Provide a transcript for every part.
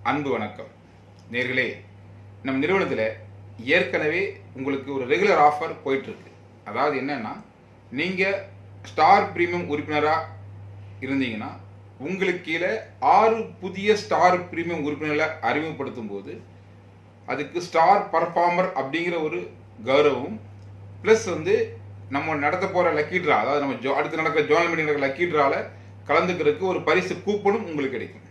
அன்பு வணக்கம் நேர்களே. நம் நிறுவனத்தில் ஏற்கனவே உங்களுக்கு ஒரு ரெகுலர் ஆஃபர் போயிட்டுருக்கு. அதாவது என்னென்னா, நீங்கள் ஸ்டார் பிரீமியம் உறுப்பினராக இருந்தீங்கன்னா உங்களுக்கு கீழே 6 புதிய ஸ்டார் பிரீமியம் உறுப்பினர்களை அறிமுகப்படுத்தும் போது அதுக்கு ஸ்டார் பர்ஃபார்மர் அப்படிங்கிற ஒரு கௌரவம் ப்ளஸ் நம்ம நடத்த போகிற லக்கி ட்ரா, அதாவது நம்ம அடுத்து நடக்கிற ஜோனல் மீட்டிங் நடக்கிற லக்கி ட்ராவில் கலந்துக்கிறதுக்கு ஒரு பரிசு கூப்பனும் உங்களுக்கு கிடைக்கும்.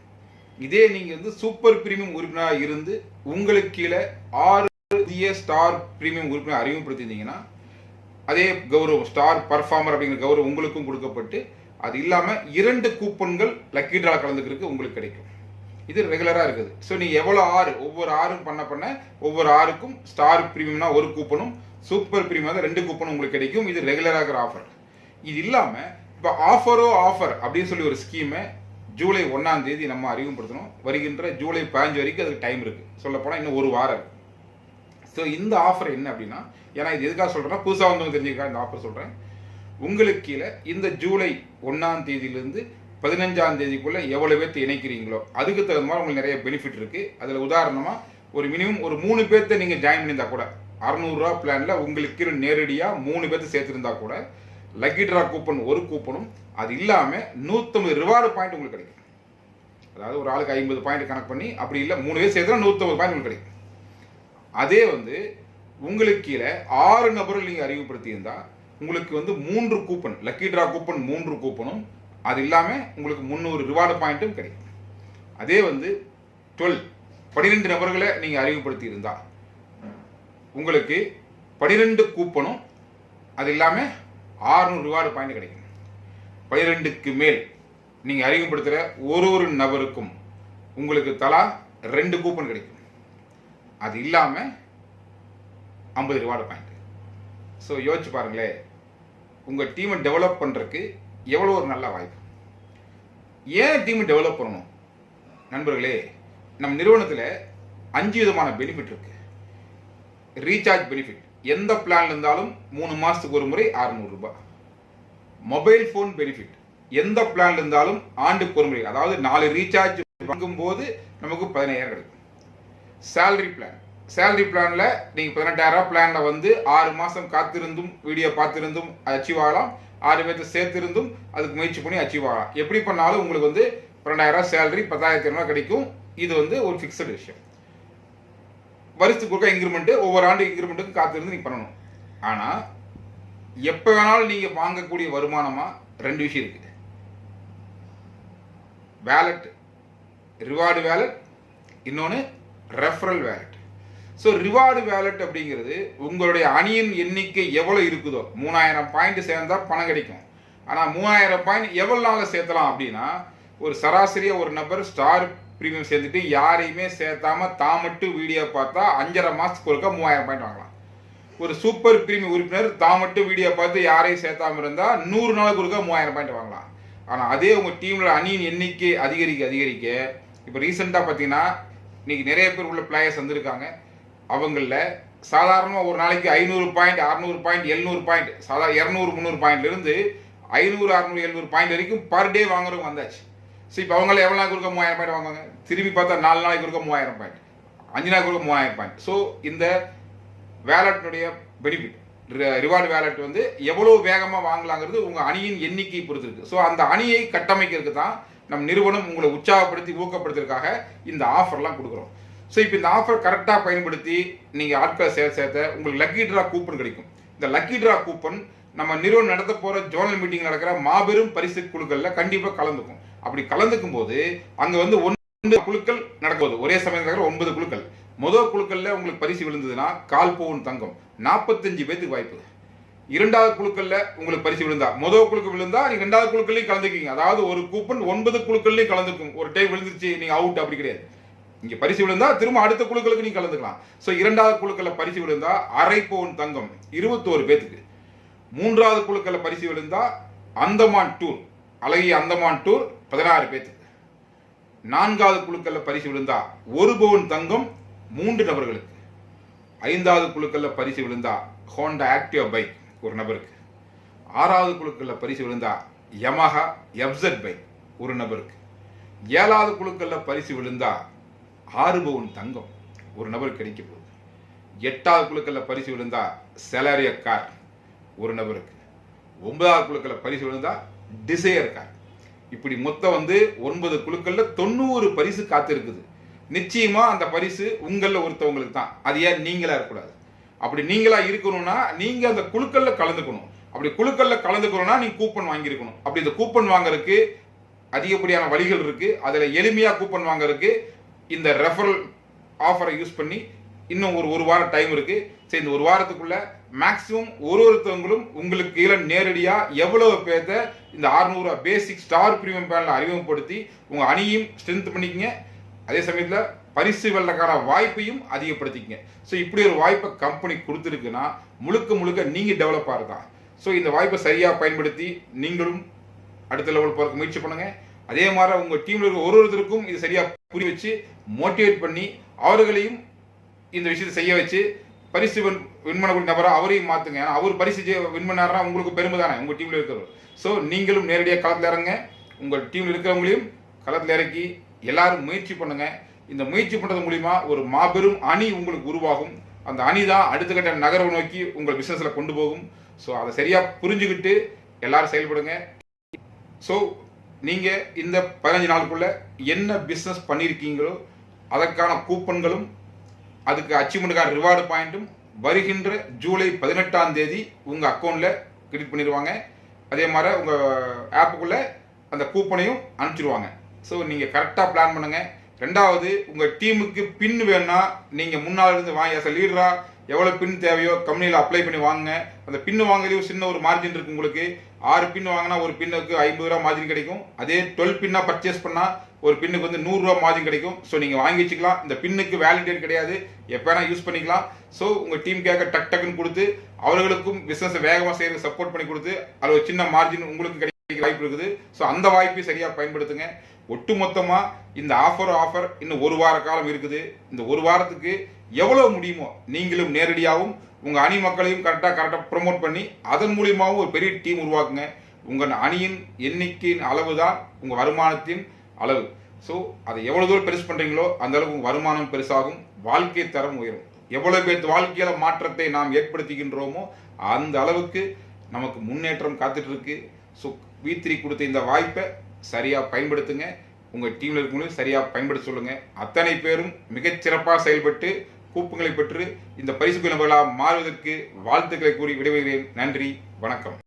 இதே நீங்கள் சூப்பர் பிரீமியம் உறுப்பினராக இருந்து உங்களுக்கு கீழே 6 புதிய ஸ்டார் பிரீமியம் உறுப்பினர் அறிமுகப்படுத்தியிருந்தீங்கன்னா அதே கௌரவம் ஸ்டார் பர்ஃபார்மர் அப்படிங்கிற கௌரவம் உங்களுக்கும் கொடுக்கப்பட்டு அது இல்லாமல் 2 கூப்பன்கள் லக்கி ட்ரா கலந்துக்கிறதுக்கு உங்களுக்கு கிடைக்கும். இது ரெகுலராக இருக்குது. ஸோ நீங்கள் எவ்வளோ ஒவ்வொரு 6 பண்ண ஒவ்வொரு 6க்கும் ஸ்டார் பிரீமியம்னா ஒரு கூப்பனும் சூப்பர் பிரீமியம் 2 கூப்பனும் உங்களுக்கு கிடைக்கும். இது ரெகுலராக இருக்கிற ஆஃபர். இது இல்லாமல் இப்போ ஆஃபர் அப்படின்னு சொல்லி ஒரு ஸ்கீமை ஜூலை 1ஆம் தேதி நம்ம அறிமுகப்படுத்தணும். வருகின்ற ஜூலை 15 வரைக்கும் அதுக்கு டைம் இருக்குது. சொல்லப்போனால் இன்னும் ஒரு வாரம் இருக்குது. ஸோ இந்த ஆஃபர் என்ன அப்படின்னா, ஏன்னா இது எதுக்காக சொல்கிறேன்னா, புதுசாக வந்தவங்க தெரிஞ்சுக்கா இந்த ஆஃபர் சொல்கிறேன். உங்களுக்கு கீழே இந்த ஜூலை 1ஆம் தேதியிலேருந்து 15ஆம் தேதிக்குள்ளே எவ்வளோ பேர்த்து இணைக்கிறீங்களோ அதுக்கு தகுந்த மாதிரி உங்களுக்கு நிறைய பெனிஃபிட் இருக்குது. அதில் உதாரணமாக ஒரு மினிமம் ஒரு 3 பேர்த்த நீங்கள் ஜாயின் பண்ணியிருந்தா கூட 600 ரூபா பிளானில் உங்களுக்கு நேரடியாக 3 பேர்த்து சேர்த்துருந்தா கூட லக்கி ட்ரா கூப்பன் ஒரு கூப்பனும், அது இல்லாமல் 150 ரிவார்டு பாயிண்ட் உங்களுக்கு கிடைக்கும். அதாவது ஒரு ஆளுக்கு 50 பாயிண்ட் கணக்கு பண்ணி, அப்படி இல்லை 3 பேர் சேர்த்தா 150 பாயிண்ட் உங்களுக்கு கிடைக்கும். அதே உங்களுக்கு கீழே 6 நபர்கள் நீங்கள் அறிமுகப்படுத்தியிருந்தால் உங்களுக்கு 3 கூப்பன் லக்கி ட்ரா கூப்பன் 3 கூப்பனும், அது இல்லாமல் உங்களுக்கு 300 ரிவார்டு பாயிண்ட்டும் கிடைக்கும். அதே 12 நபர்களை நீங்கள் அறிமுகப்படுத்தி இருந்தால் உங்களுக்கு 12 கூப்பனும், அது இல்லாமல் 600 ரிவார்டு பாயிண்ட் கிடைக்கும். 12க்கு மேல் நீங்கள் அறிமுகப்படுத்துகிற ஒரு நபருக்கும் உங்களுக்கு தலா 2 கூப்பன் கிடைக்கும். அது இல்லாமல் 50 ரிவார்டு பாயிண்ட். ஸோ யோசிச்சு பாருங்களேன், உங்கள் டீமை டெவலப் பண்ணுறதுக்கு எவ்வளோ ஒரு நல்ல வாய்ப்பு. ஏன் டீமை டெவலப் பண்ணணும் நண்பர்களே? நம் நிறுவனத்தில் 5 விதமான பெனிஃபிட் இருக்கு. ரீசார்ஜ் பெனிஃபிட், எந்த பிளான்ல இருந்தாலும் 3 மாதத்துக்கு ஒரு முறை 600 ரூபாய். மொபைல் ஃபோன் பெனிஃபிட், எந்த பிளான்ல இருந்தாலும் ஆண்டுக்கு ஒரு முறை, அதாவது 4 ரீசார்ஜ் வாங்கும்போது நமக்கு 15000 கிடைக்கும். சேலரி பிளான்ல நீங்க 18000 பிளான்ல 6 மாசம் காத்திருந்தும் வீடியோ பார்த்திருந்தும் அச்சீவ் ஆகலாம். 6 பேர்த்து சேர்த்திருந்தும் அதுக்கு முயற்சி பண்ணி அச்சீவ் ஆகலாம். எப்படி பண்ணாலும் உங்களுக்கு 12000 சேலரி 10200 கிடைக்கும். இது ஒரு ஃபிக்ஸட் விஷயம். வருஷத்துக்கு ஒருக்கா இன்க்ரிமெண்ட், ஒவ்வொரு ஆண்டு இன்க்ரிமெண்ட்டுக்கு காத்திருந்து நீங்க பண்ணணும். ஆனா எப்ப வேணாலும் நீங்க வாங்கக்கூடிய வருமானமா 2 விஷயம் இருக்கு. வேலட், ரிவார்டு வேலட், இன்னொன்று referral wallet. So reward wallet அப்படிங்கிறது உங்களுடைய அணியின் எண்ணிக்கை எவ்வளோ இருக்குதோ, 3000 பாயிண்ட் சேர்ந்தா பணம் கிடைக்கும். ஆனால் 3000 பாயிண்ட் எவ்வளோ நாளில் சேர்த்தலாம் அப்படின்னா, ஒரு சராசரியாக ஒரு நபர் ஸ்டார் பிரீமியம் சேர்ந்துட்டு யாரையுமே சேர்த்தாம தான் மட்டும் வீடியோ பார்த்தா 5.5 மாதத்துக்கு ஒருக்கா 3000 பாயிண்ட் வாங்கலாம். ஒரு சூப்பர் பிரீமியம் உறுப்பினர் தான் மட்டும் வீடியோ பார்த்து யாரையும் சேர்த்தாம இருந்தால் 100 நாளுக்கு ஒருக்கா 3000 பாயிண்ட் வாங்கலாம். ஆனால் அதே உங்கள் டீமில் அணியின் எண்ணிக்கை அதிகரிக்க இப்போ ரீசெண்டாக பார்த்தீங்கன்னா இன்னைக்கு நிறைய பேர் உள்ள பிளேயர்ஸ் வந்திருக்காங்க. அவங்கள சாதாரணமாக ஒரு நாளைக்கு 500 பாயிண்ட் 600 பாயிண்ட் 700 பாயிண்ட், சாதாரண 200 300 பாயிண்ட்லேருந்து 500 600 700 பாயிண்ட் வரைக்கும் பர் டே வாங்குறவங்க வந்தாச்சு. ஸோ இப்போ அவங்கள எவ்வளோ நாளைக்கு ஒருக்கா 3000 பாயிண்ட் வாங்குவாங்க? திரும்பி பார்த்தா 4 நாளைக்கு ஒருக்கா 3000 பாயிண்ட், 5 நாளைக்கு ஒருக்கா 3000 பாயிண்ட். ஸோ இந்த வேலட்டினுடைய பெனிஃபிட், ரிவார்டு வேலட் எவ்வளோ வேகமாக வாங்கலாங்கிறது உங்கள் அணியின் எண்ணிக்கை பொறுத்து இருக்கு. ஸோ அந்த அணியை கட்டமைக்கிறதுக்கு தான் நம் நிறுவனம் உங்களை உற்சாகப்படுத்தி ஊக்கப்படுத்துறதுக்காக இந்த ஆஃபர்லாம் கொடுக்குறோம். ஸோ இப்போ இந்த ஆஃபர் கரெக்டாக பயன்படுத்தி நீங்கள் ஆட்களை சேர்த்த உங்களுக்கு லக்கி ட்ரா கூப்பன் கிடைக்கும். இந்த லக்கி ட்ரா கூப்பன் நம்ம நிறுவனம் நடத்த போகிற ஜோனல் மீட்டிங் நடக்கிற மாபெரும் பரிசு குழுக்களில் கண்டிப்பாக கலந்துக்கும். அப்படி கலந்துக்கும் போது அங்கே 9 குழுக்கள் நடக்கும்போது ஒரே சமயம் நடக்கிற 9 குழுக்கள். முதல் குழுக்களில் உங்களுக்கு பரிசு விழுந்ததுன்னா 1/4 பவுன் தங்கம், 45 பேத்துக்கு வாய்ப்பு. 2வது குழுக்கள்ல உங்களுக்கு பரிசு விழுந்தா, முதல் குழுக்கு விழுந்தா நீங்க 2வது குழுக்கள்லையும் கலந்துக்கீங்க. அதாவது ஒரு கூப்பன் 9 குழுக்கள்லையும் கலந்துக்கும். ஒரு டைம் விழுந்துச்சு நீங்க அவுட் அப்படி கிடையாது. இங்க பரிசு விழுந்தா திரும்ப அடுத்த குழுக்களுக்கு நீங்க கலந்துக்கலாம். ஸோ 2வது குழுக்கள்ல பரிசு விழுந்தா 1/2 பவுன் தங்கம் 21 பேத்துக்கு. 3வது குழுக்கள்ல பரிசு விழுந்தா அந்தமான் டூர், அழகிய அந்தமான் டூர் 16 பேத்துக்கு. 4வது குழுக்கள்ல பரிசு விழுந்தா 1 பவுன் தங்கம் 3 நபர்களுக்கு. 5வது குழுக்கள்ல பரிசு விழுந்தா ஹோண்டா ஆக்டிவா பைக் ஒரு நபருக்கு. 6வது குழுக்கள்ல பரிசு விழுந்தா யமஹா FZ பைக் ஒரு நபருக்கு. 7வது குழுக்கள்ல பரிசு விழுந்தா 6 பவுன் தங்கம் ஒரு நபருக்கு கிடைக்க போகுது. 8வது குழுக்கள்ல பரிசு விழுந்தா செலரிய கார் ஒரு நபருக்கு. 9வது குழுக்கள்ல பரிசு விழுந்தா டிசையர் கார். இப்படி மொத்தம் 9 குழுக்கள்ல 90 பரிசு காத்து இருக்குது. நிச்சயமா அந்த பரிசு உங்கள ஒருத்தவங்களுக்கு தான். அது ஏன் நீங்களா இருக்கக்கூடாது? அப்படி நீங்களா இருக்கணும்னா நீங்க அந்த குழுக்கள்ல கலந்துக்கணும். அப்படி குழுக்கள்ல கலந்துக்கணும்னா நீங்க கூப்பன் வாங்கியிருக்கணும். அப்படி இந்த கூப்பன் வாங்குறதுக்கு அதிகப்படியான வழிகள் இருக்கு. அதுல எளிமையா கூப்பன் வாங்குறதுக்கு இந்த ரெஃபரல் ஆஃபரை யூஸ் பண்ணி இன்னும் ஒரு வாரம் டைம் இருக்கு. சரி, இந்த ஒரு வாரத்துக்குள்ள மேக்சிமம் ஒருத்தவங்களும் உங்களுக்கு கீழே நேரடியா எவ்வளவு பேர்த்த இந்த 600 பேசிக் ஸ்டார் பிரீமியம் பிளான்ல அறிமுகப்படுத்தி உங்க அணியும் ஸ்ட்ரென்த் பண்ணிக்கங்க. அதே சமயத்துல பரிசு வெல்லக்கான வாய்ப்பையும் அதிகப்படுத்திக்கங்க. ஸோ இப்படி ஒரு வாய்ப்பை கம்பெனி கொடுத்துருக்குன்னா முழுக்க நீங்க டெவலப் ஆகுதான். ஸோ இந்த வாய்ப்பை சரியா பயன்படுத்தி நீங்களும் அடுத்த லெவல் போறதுக்கு முயற்சி பண்ணுங்க. அதே மாதிரி உங்க டீம்ல இருக்க ஒருத்தருக்கும் இது சரியா புரிய வச்சு மோட்டிவேட் பண்ணி அவர்களையும் இந்த விஷயத்தை செய்ய வச்சு பரிசு வின் பண்ணக்கூடிய நபரா அவரையும் மாத்துங்க. ஏன்னா அவர் பரிசு வின் பண்ணாருன்னா உங்களுக்கு பெருமை தானே உங்க டீம்ல இருக்கிறவர். ஸோ நீங்களும் நேரடியாக களத்தில் இறங்க. உங்கள் டீம்ல இருக்கிறவங்களையும் களத்தில் இறக்கி எல்லாரும் முயற்சி பண்ணுங்க. இந்த முயற்சி பண்றது மூலியமா ஒரு மாபெரும் அணி உங்களுக்கு உருவாகும். அந்த அணி தான் அடுத்த கட்ட நகர்வை நோக்கி உங்கள் பிசினஸ்ல கொண்டு போகும். ஸோ அதை சரியா புரிஞ்சுக்கிட்டு எல்லாரும் செயல்படுங்க. ஸோ நீங்க இந்த 15 நாளுக்குள்ள என்ன பிசினஸ் பண்ணியிருக்கீங்களோ அதற்கான கூப்பன்களும் அதுக்கு அச்சீவ்மெண்ட்டுக்கான ரிவார்டு பாயிண்ட்டும் வருகின்ற ஜூலை 18ஆம் தேதி உங்க அக்கௌண்ட்ல கிரெடிட் பண்ணிடுவாங்க. அதே மாதிரி உங்க ஆப்புக்குள்ள அந்த கூப்பனையும் அனுப்பிச்சிடுவாங்க. ஸோ நீங்க கரெக்டாக பிளான் பண்ணுங்க. ரெண்டாவது, உங்க டீமுக்கு பின் வேணும்னா நீங்க முன்னால இருந்து வாங்கி லீடரா எவ்வளவு பின் தேவையோ கம்பெனியில் அப்ளை பண்ணி வாங்குங்க. அந்த பின்னு வாங்கலையும் சின்ன ஒரு மார்ஜின் இருக்கு. உங்களுக்கு 6 பின் வாங்கினா ஒரு பின்னுக்கு 50 ரூபா மார்ஜின் கிடைக்கும். அதே 12 பின்னா பர்ச்சேஸ் பண்ணா ஒரு பின்னுக்கு 100 ரூபா மார்ஜின் கிடைக்கும். ஸோ நீங்க வாங்கி வச்சுக்கலாம். இந்த பின்னுக்கு வேலிடேட் கிடையாது, எப்ப வேணா யூஸ் பண்ணிக்கலாம். ஸோ உங்க டீம் கேட்க டக்குன்னு கொடுத்து அவர்களுக்கும் பிசினஸ் வேகமாக செய்யறது சப்போர்ட் பண்ணி கொடுத்து அது ஒரு சின்ன மார்ஜின் உங்களுக்கு கிடைக்க வாய்ப்பு இருக்குது. ஸோ அந்த வாய்ப்பை சரியா பயன்படுத்துங்க. ஒட்டுமொத்தமா இந்த ஆஃபர் இன்னும் ஒரு வார காலம் இருக்குது. இந்த ஒரு வாரத்துக்கு எவ்வளவு முடியுமோ நீங்களும் நேரடியாகவும் உங்க அணி மக்களையும் கரெக்டா ப்ரமோட் பண்ணி அதன் மூலியமாகவும் ஒரு பெரிய டீம் உருவாக்குங்க. உங்க அணியின் எண்ணிக்கையின் அளவு தான் உங்க வருமானத்தின் அளவு. ஸோ அதை எவ்வளவு தூரம் பெருசு பண்றீங்களோ அந்த அளவுக்கு உங்க வருமானம் பெருசாகும், வாழ்க்கை தரம் உயரும். எவ்வளவு பேர் வாழ்க்கையில மாற்றத்தை நாம் ஏற்படுத்துகின்றோமோ அந்த அளவுக்கு நமக்கு முன்னேற்றம் காத்துட்டு இருக்கு. ஸோ V3 கொடுத்த இந்த வாய்ப்பை சரியா பயன்படுத்துங்க. உங்க டீம்ல இருக்கவங்களும் சரியா பயன்படுத்த சொல்லுங்க. அத்தனை பேரும் மிகச் சிறப்பாக செயல்பட்டு கூப்பங்களை பெற்று இந்த பரிசு நபர்களாக மாறுவதற்கு வாழ்த்துக்களை கூறி விடைபெறுகிறேன். நன்றி, வணக்கம்.